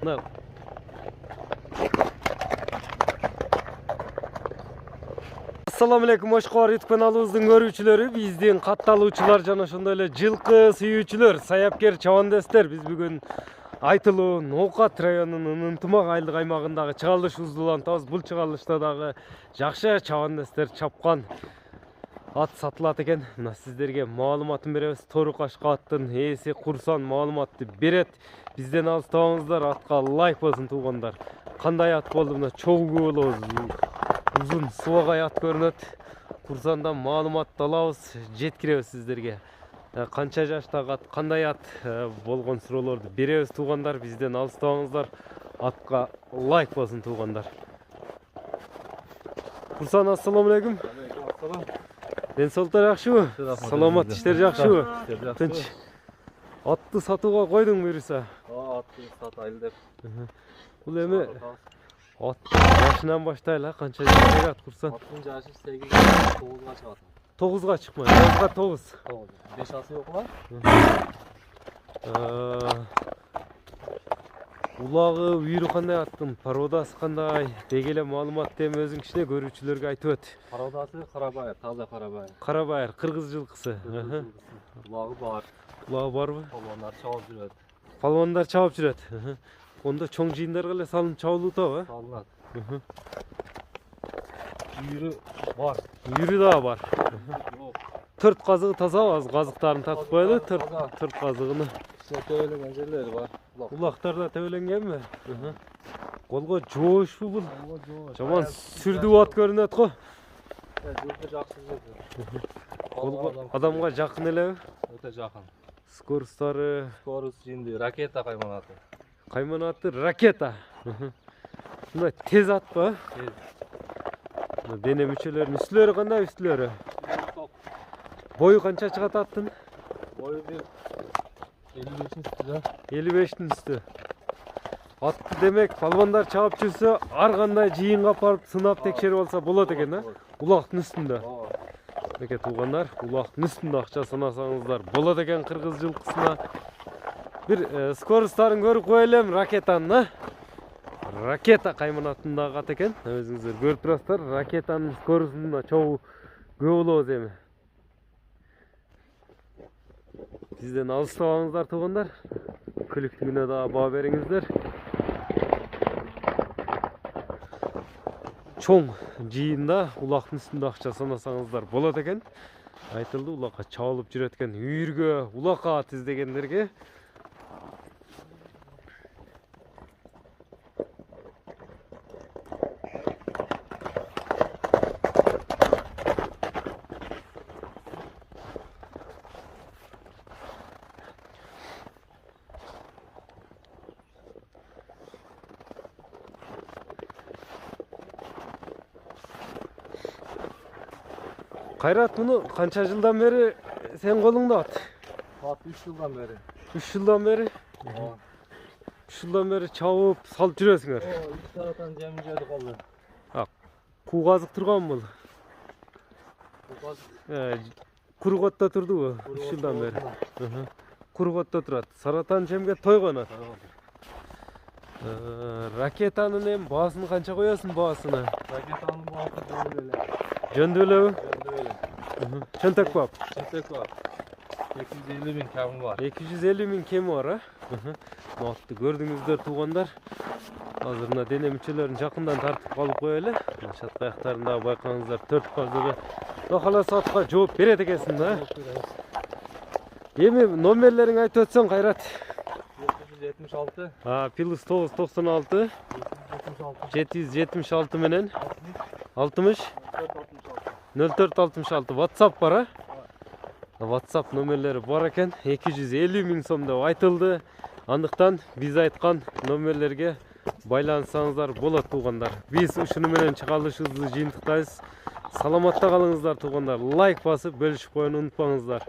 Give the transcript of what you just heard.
Mına Assalamu alaikum, Oşqor YouTube kanalımızın görүүчүлөрү, биздин катталуучулар жана ошондой эле жылкы сүйүүчүлөр, саяпкер чабандестер. Биз бүгүн Айтылуу Ноокат районунун Ынтымак айылдык аймагындагы чыгарылыш узулантабыз. Бул чыгарылышта дагы жакшы чабандестер чапкан ат сатылат экен. Мына сиздерге маалыматын беребиз. Торукашка аттын ээси Курсан маалыматты берет. Бизден алыстабаңыздар, атка лайк болсун туугандар. Кандай ат болду? Мына чогуу болобуз. Uzun sıvagay at görünөт. Курсандан маалымат алабыз, жеткиребиз сиздерге. Канча жаштагы ат, кандай ат болгон суроолорду беребиз туугандар. Бизден алыстабаңыздар. Атка лайк болсун туугандар. Курсан, ассаламу алейкум. Ассалам. Ден соолуктар жакшыбы? Саламат, иштер жакшыбы? Тынч. Атты сатууга койдуң буюрса? Атты сатайлы деп. Бул эми at yaşından başlayla kança jашка at Курсан? Аттын жашы 8-9га чыгат. 9га чыкмай, 9га 9. 5 асы yok var. Улагы үйрү кандай аттын, пародасы кандай? Дегеле маалымат дем өзүң кичине көрүүчүлөргө айтып өт. Пародасы Карабайыр, таза Карабайыр. Карабайыр, кыргыз жылкысы. Улагы бар. Улагы барбы? Палвандар чабып жүрөт. Палвандар чабып жүрөт. Онда чоң жыйындарга эле салынып чабылуутабы? Салынат. Үйрү бар. Үйрү да бар. 4 казыгы таза, аз казыктарын тартып коелу, 4 казыгыны. Төбөлөнгөн жерлери бар. Улактар да төбөлөнгөнбү? Колго жоошпу бул? Жаман сүрдүү ат көрүнөт го. Жүрдү жакшы жүрдү. Колго адамга жакын элеби? Өтө жакын. Скорустары, Скорость жинди, ракета кайманаты. Кайманаты ракета. Мына тез ат ба? Тез. Дене мүчөлөрүнүн үстүлөрү кандай үстүлөрү? Бою канча чыгат аттын? Бою бир 55 үстү. 55'tin üstü. Atты демек, палвандар чабып жүрсө, ар кандай жыйынга барып сынап текшерип алса болот экен, да? Улактын үстүндө. Меке туугандар, улактын үстүндө акча санасаңыздар болот экен кыргыз жылкысына. Bir skorustарын көрүп коелем, ракетаны. Ракета кайманатындагы ат экен. Өзүңүздөр көрүп турасыздар, ракетанын скорусунда чогуу көп болобуз эми. Бизден алыстабаңыздар туугандар. Күлүктүгүнө да баа бериңиздер. Чоң жыйында улактын үстүндө акча санасаңыздар болот экен. Айтылды, улакка чабылып жүрөт экен. Үйүргө улакка ат издегендерге Кайрат, муну канча жылдан бери сен колуңда ат? Ат 3 жылдан бери. 3 жылдан бери? 3 жылдан бери чабып салып жүрөсүңөр. 2 тараптан жем жеді колду. Куу казык турган бул. Курготто турдубу? 3 жылдан бери. Курготто турат. Саратан жемге тойгонот. Ракетанын эми баасын канча коесуң баасына? Ракетанын баасы жөндөй эле. Жөндөй элеби? Жөндөй эле. Чөнтөк бап. Чөнтөк бар. 250 000 кемі бар. 250 000 кеми бар, а? Мактı көрдүңүздөр туугандар. Азыр мына дене мүчөлөрүн жакындан тартып калып коелу. Чат аяктарында байкаңыздар 4 казыгы. Кала саатка жооп берет экенсиң да. Эми номерлериң айтып өтсөң, Кайрат. 776. Плюс 996 776 менен 60 0466 WhatsApp бар, а? WhatsApp номерлери бар экен. 250 000 сом деп айтылды. Андыктан биз айткан номерлерге байлансаңыздар болот туугандар. Биз ушуну менен чыгарылышыбызды жыйынтыктайбыз. Саламатта калыңыздар туугандар. Лайк басып бөлүшүп коюуну унутпаңыздар.